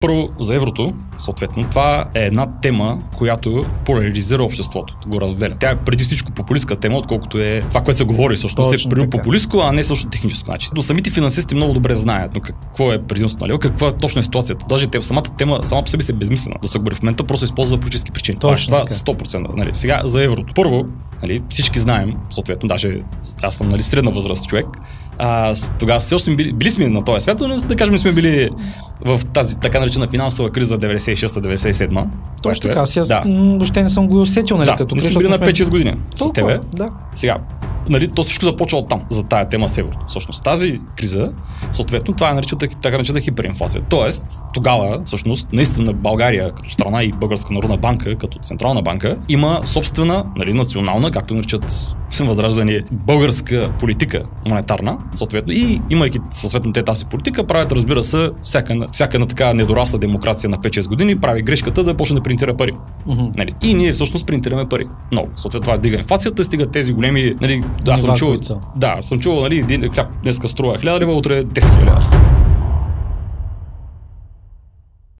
Първо, за еврото, съответно, това е една тема, която поляризира обществото, го разделя. Тя е преди всичко популистка тема, отколкото е това, което се говори, всъщност е преди популистко, а не също техническо начин. Но самите финансисти много добре знаят какво е предимството, нали? Каква е точно ситуацията. Даже самата тема сама по себе си е безмислена. Да се говори в момента, просто използва за политически причини. Това 100%. Нали? Сега за еврото. Първо, нали, всички знаем, съответно, даже аз съм, нали, средна възраст човек. Тогава все още били сме на този свят, но да кажем сме били в тази така наречена финансова криза 96-97. Точно така, аз въобще не съм го усетил, нали, като ние сме били на 5-6 години с тебе. Да. Сега, нали, то всичко започва от там, за тая тема с еврото. Всъщност тази криза, съответно, това е така наречена хиперинфлация. Тоест, тогава, всъщност, наистина България като страна и Българска народна банка, като централна банка, има собствена, нали, национална, както наричат Възраждане, българска политика монетарна, съответно, и имайки съответно тази политика, правят, разбира се, всяка една така недорасла демокрация на 5-6 години прави грешката да почне да принтира пари. Нали? И ние всъщност принтираме пари. Много. Съответно, това дига инфлацията, стига тези големи, нали, аз съм чувал, нали, хляб днеска струва 1000 лева, утре 10 000 лева.